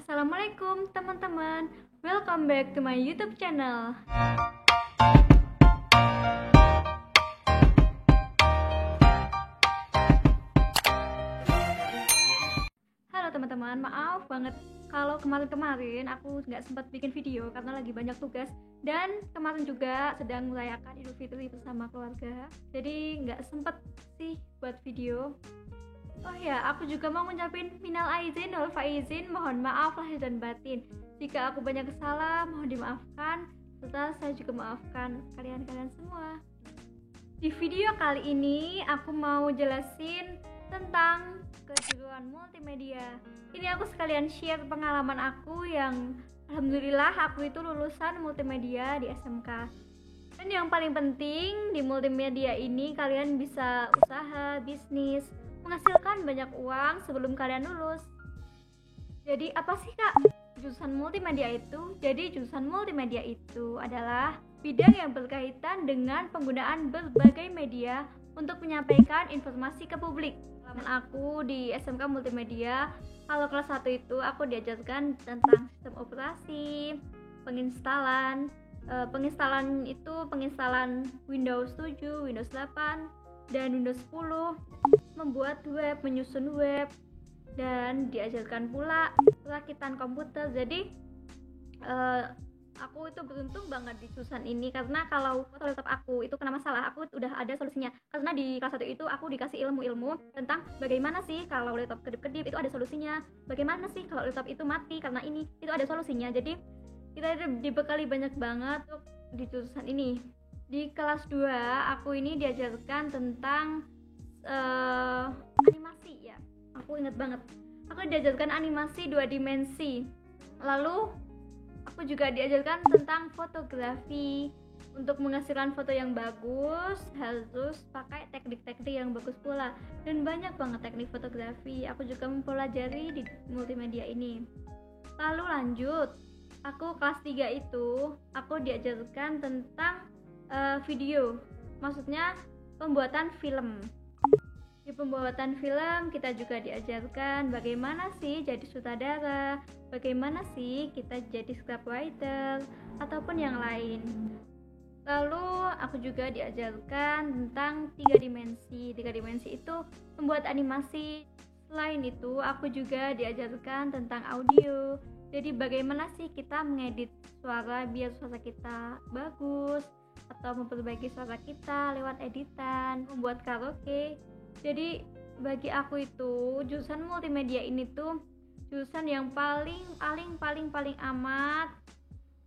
Assalamualaikum teman-teman, welcome back to my YouTube channel. Halo teman-teman, maaf banget kalau kemarin-kemarin aku nggak sempat bikin video karena lagi banyak tugas. Dan kemarin juga sedang merayakan Idul Fitri bersama keluarga, jadi nggak sempat sih buat video. Oh ya, aku juga mau ngucapin minal aizin wal faizin, mohon maaf lahir dan batin. Jika aku banyak salah, mohon dimaafkan, serta saya juga maafkan kalian-kalian semua. Di video kali ini aku mau jelasin tentang kejuruan multimedia. Ini aku sekalian share pengalaman aku yang alhamdulillah aku itu lulusan multimedia di SMK. Dan yang paling penting di multimedia ini kalian bisa usaha, bisnis, menghasilkan banyak uang sebelum kalian lulus. Jadi apa sih Kak jurusan multimedia itu? Jadi jurusan multimedia itu adalah bidang yang berkaitan dengan penggunaan berbagai media untuk menyampaikan informasi ke publik. Pengalaman aku di SMK Multimedia, kalau kelas 1 itu aku diajarkan tentang sistem operasi, penginstalan Windows 7, Windows 8, dan Windows 10, membuat web, menyusun web, dan diajarkan pula perakitan komputer. Jadi aku itu beruntung banget di jurusan ini, karena kalau laptop aku itu kena masalah, aku udah ada solusinya. Karena di kelas 1 itu aku dikasih ilmu-ilmu tentang bagaimana sih kalau laptop kedip-kedip, itu ada solusinya. Bagaimana sih kalau laptop itu mati karena ini, itu ada solusinya. Jadi kita dibekali banyak banget di jurusan ini. Di kelas 2 aku ini diajarkan tentang animasi ya. Aku inget banget. Aku diajarkan animasi 2 dimensi. Lalu aku juga diajarkan tentang fotografi. Untuk menghasilkan foto yang bagus harus pakai teknik-teknik yang bagus pula. Dan banyak banget teknik fotografi. Aku juga mempelajari di multimedia ini. Lalu lanjut, aku kelas 3 itu aku diajarkan tentang video, maksudnya pembuatan film. Di pembuatan film kita juga diajarkan bagaimana sih jadi sutradara, bagaimana sih kita jadi scriptwriter, ataupun yang lain. Lalu aku juga diajarkan tentang 3 dimensi. 3 dimensi itu membuat animasi. Selain itu aku juga diajarkan tentang audio. Jadi bagaimana sih kita mengedit suara biar suara kita bagus, atau memperbaiki suara kita lewat editan, membuat karaoke. Jadi bagi aku itu jurusan multimedia ini tuh jurusan yang paling amat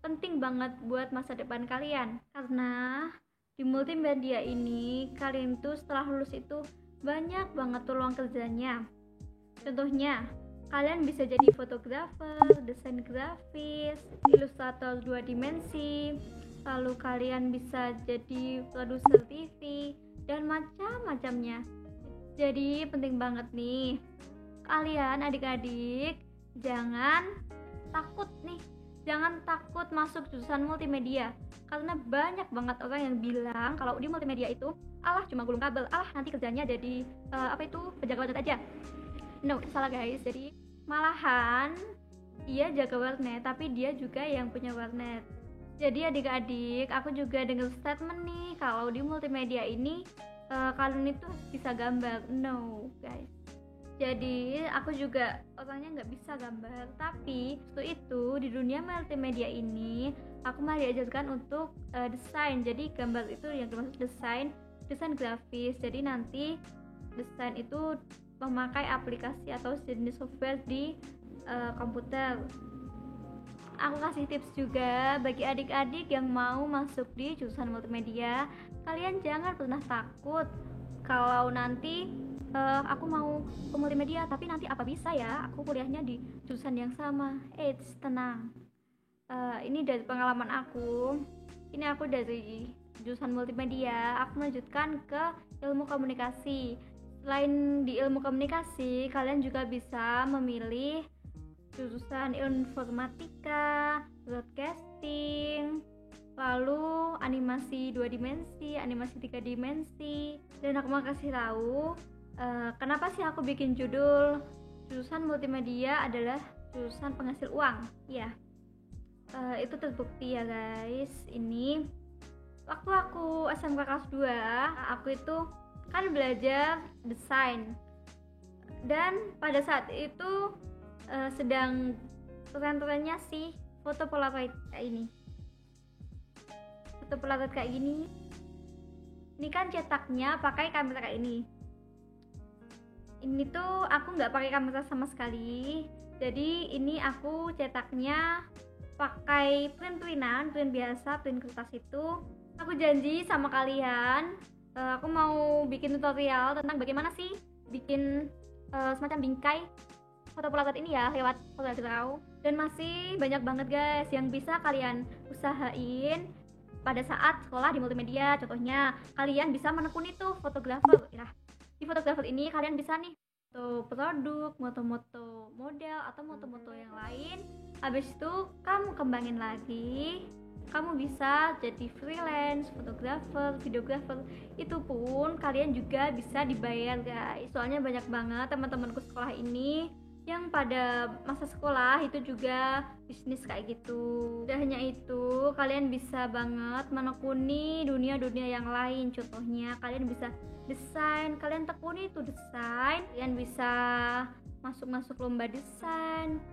penting banget buat masa depan kalian. Karena di multimedia ini kalian tuh setelah lulus itu banyak banget peluang kerjanya. Contohnya kalian bisa jadi fotografer, desain grafis, ilustrator 2 dimensi, lalu kalian bisa jadi produser TV dan macam-macamnya. Jadi penting banget nih kalian adik-adik jangan takut masuk jurusan multimedia, karena banyak banget orang yang bilang kalau di multimedia itu alah cuma gulung kabel, alah nanti kerjanya jadi penjaga warnet aja. No, salah guys. Jadi malahan dia jaga warnet tapi dia juga yang punya warnet. Jadi adik-adik, aku juga dengar statement nih kalau di multimedia ini kalian itu bisa gambar. No guys, jadi aku juga orangnya nggak bisa gambar, tapi itu di dunia multimedia ini aku malah diajarkan untuk desain. Jadi gambar itu yang termasuk desain grafis. Jadi nanti desain itu memakai aplikasi atau jenis software di komputer. Aku kasih tips juga bagi adik-adik yang mau masuk di jurusan multimedia, kalian jangan pernah takut kalau nanti aku mau ke multimedia tapi nanti apa bisa ya aku kuliahnya di jurusan yang sama. Tenang, ini dari pengalaman aku. Ini aku dari jurusan multimedia, aku melanjutkan ke ilmu komunikasi. Selain di ilmu komunikasi, kalian juga bisa memilih jurusan informatika, broadcasting, lalu animasi 2 dimensi, animasi 3 dimensi. Dan aku mau kasih tahu kenapa sih aku bikin judul jurusan multimedia adalah jurusan penghasil uang. Ya, itu terbukti ya guys. Ini waktu aku SMK kelas 2, aku itu kan belajar desain, dan pada saat itu sedang tren-trennya sih foto polaroid kayak ini. Foto polaroid kayak gini. Ini kan cetaknya pakai kamera kayak ini. Ini tuh aku nggak pakai kamera sama sekali. Jadi ini aku cetaknya pakai print biasa, print kertas itu. Aku janji sama kalian, aku mau bikin tutorial tentang bagaimana sih bikin semacam bingkai foto polaroid ini ya lewat Corel Draw. Dan masih banyak banget guys yang bisa kalian usahain pada saat sekolah di multimedia. Contohnya kalian bisa menekuni tuh fotografer. Nah, di fotografer ini kalian bisa nih foto produk, moto-moto model atau moto-moto yang lain. Habis itu kamu kembangin lagi, kamu bisa jadi freelance, fotografer, videografer. Itu pun kalian juga bisa dibayar guys. Soalnya banyak banget teman-temanku sekolah ini yang pada masa sekolah itu juga bisnis kayak gitu. Dan hanya itu, kalian bisa banget menekuni dunia-dunia yang lain. Contohnya kalian bisa desain, kalian tekuni itu desain, kalian bisa masuk lomba desain,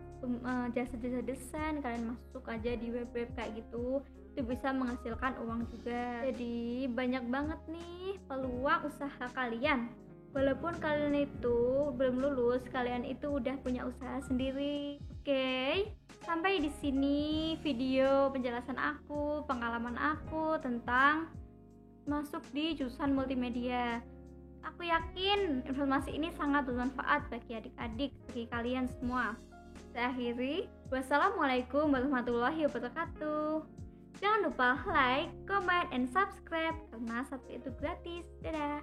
jasa-jasa desain, kalian masuk aja di web-web kayak gitu. Itu bisa menghasilkan uang juga. Jadi banyak banget nih peluang usaha kalian. Walaupun kalian itu belum lulus, kalian itu udah punya usaha sendiri. Oke, sampai di sini video penjelasan aku, pengalaman aku tentang masuk di jurusan multimedia. Aku yakin informasi ini sangat bermanfaat bagi adik-adik, bagi kalian semua. Saya akhiri, wassalamualaikum warahmatullahi wabarakatuh. Jangan lupa like, comment, and subscribe karena satu itu gratis. Dadah.